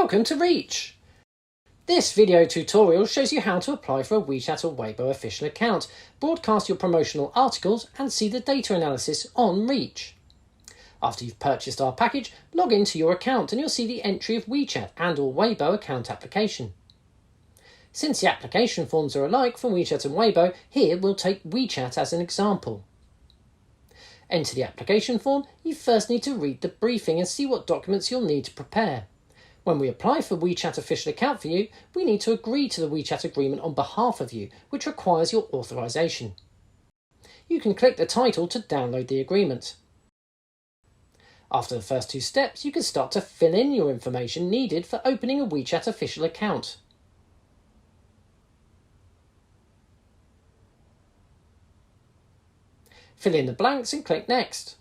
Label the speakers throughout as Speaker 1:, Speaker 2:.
Speaker 1: Welcome to Wreach! This video tutorial shows you how to apply for a Wechat or Weibo official account, broadcast your promotional articles and see the data analysis on Wreach. After you've purchased our package, log into your account and you'll see the entry of Wechat and or Weibo account application. Since the application forms are alike for Wechat and Weibo, here we'll take Wechat as an example. Enter the application form, you first need to read the briefing and see what documents you'll need to prepare. When we apply for Wechat official account for you, we need to agree to the Wechat agreement on behalf of you, which requires your authorization. You can click the title to download the agreement. After the first two steps, you can start to fill in your information needed for opening a Wechat official account. Fill in the blanks and click Next.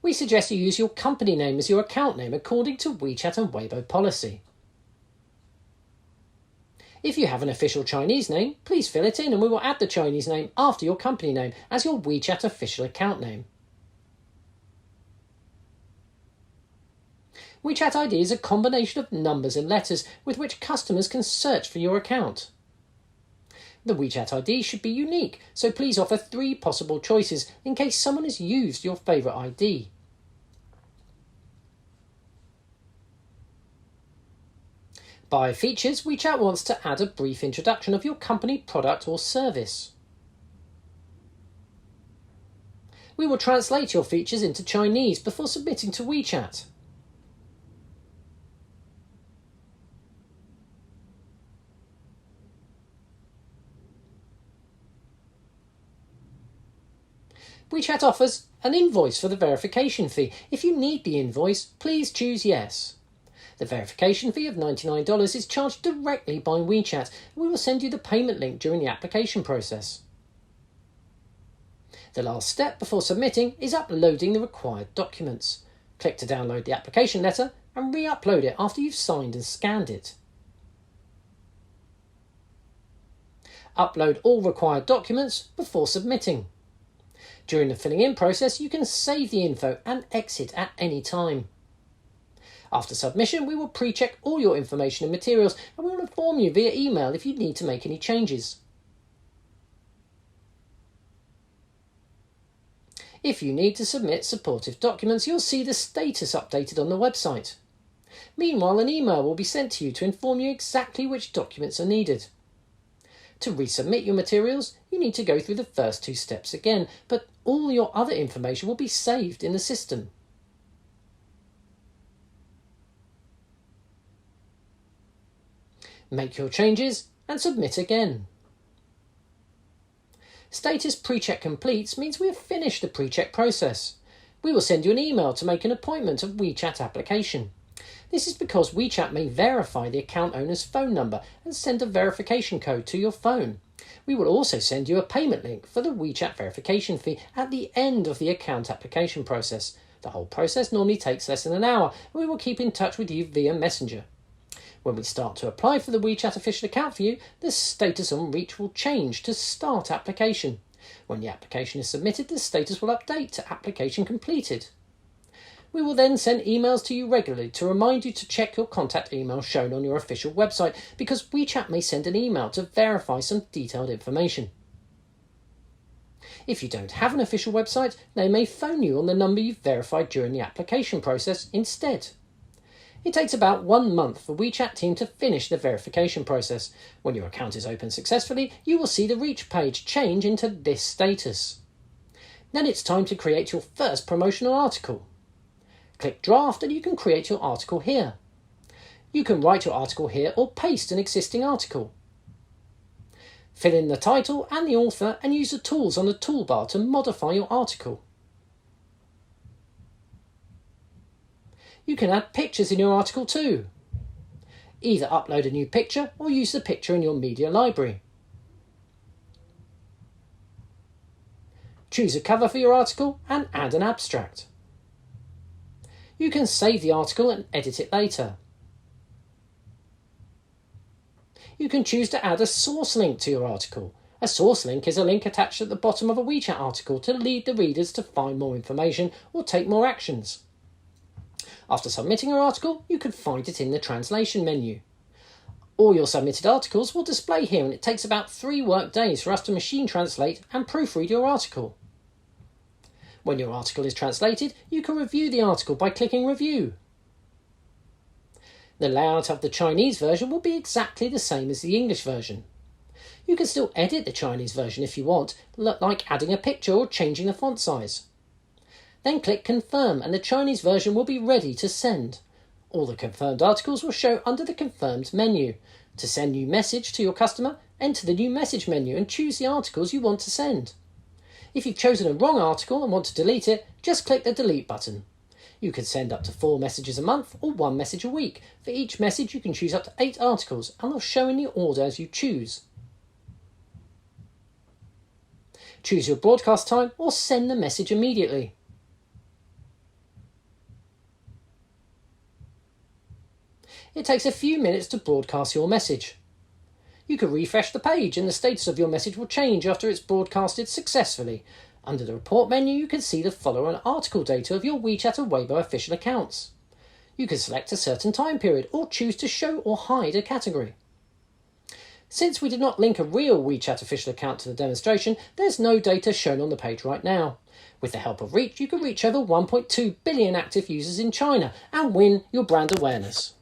Speaker 1: We suggest you use your company name as your account name according to Wechat and Weibo policy. If you have an official Chinese name, please fill it in and we will add the Chinese name after your company name as your Wechat official account name. Wechat ID is a combination of numbers and letters with which customers can search for your account. The Wechat ID should be unique, so please offer 3 possible choices in case someone has used your favourite ID. By features, Wechat wants to add a brief introduction of your company, product or service. We will translate your features into Chinese before submitting to Wechat. Wechat offers an invoice for the verification fee. If you need the invoice, please choose Yes. The verification fee of $99 is charged directly by Wechat, and we will send you the payment link during the application process. The last step before submitting is uploading the required documents. Click to download the application letter and re-upload it after you've signed and scanned it. Upload all required documents before submitting. During the filling in process, you can save the info and exit at any time. After submission, we will pre-check all your information and materials and we will inform you via email if you need to make any changes. If you need to submit supportive documents, you'll see the status updated on the website. Meanwhile, an email will be sent to you to inform you exactly which documents are needed. To resubmit your materials, you need to go through the first 2 steps again, but all your other information will be saved in the system. Make your changes and submit again. Status pre-check completes means we have finished the pre-check process. We will send you an email to make an appointment of Wechat application. This is because Wechat may verify the account owner's phone number and send a verification code to your phone. We will also send you a payment link for the Wechat verification fee at the end of the account application process. The whole process normally takes less than an hour, and we will keep in touch with you via Messenger. When we start to apply for the Wechat official account for you, the status on Wreach will change to Start Application. When the application is submitted, the status will update to Application Completed. We will then send emails to you regularly to remind you to check your contact email shown on your official website, because Wechat may send an email to verify some detailed information. If you don't have an official website, they may phone you on the number you've verified during the application process instead. It takes about 1 month for Wechat team to finish the verification process. When your account is open successfully, you will see the Wreach page change into this status. Then it's time to create your first promotional article. Click Draft and you can create your article here. You can write your article here or paste an existing article. Fill in the title and the author and use the tools on the toolbar to modify your article. You can add pictures in your article too. Either upload a new picture or use the picture in your media library. Choose a cover for your article and add an abstract. You can save the article and edit it later. You can choose to add a source link to your article. A source link is a link attached at the bottom of a Wechat article to lead the readers to find more information or take more actions. After submitting your article, you can find it in the translation menu. All your submitted articles will display here, and it takes about 3 work days for us to machine translate and proofread your article. When your article is translated, you can review the article by clicking Review. The layout of the Chinese version will be exactly the same as the English version. You can still edit the Chinese version if you want, like adding a picture or changing the font size. Then click Confirm and the Chinese version will be ready to send. All the confirmed articles will show under the Confirmed menu. To send new message to your customer, enter the New Message menu and choose the articles you want to send. If you've chosen a wrong article and want to delete it, just click the Delete button. You can send up to 4 messages a month or 1 message a week. For each message you can choose up to 8 articles and they'll show in the order as you choose. Choose your broadcast time or send the message immediately. It takes a few minutes to broadcast your message. You can refresh the page and the status of your message will change after it's broadcasted successfully. Under the report menu, you can see the follower and article data of your Wechat and Weibo official accounts. You can select a certain time period or choose to show or hide a category. Since we did not link a real Wechat official account to the demonstration, there's no data shown on the page right now. With the help of Wreach, you can reach over 1.2 billion active users in China and win your brand awareness.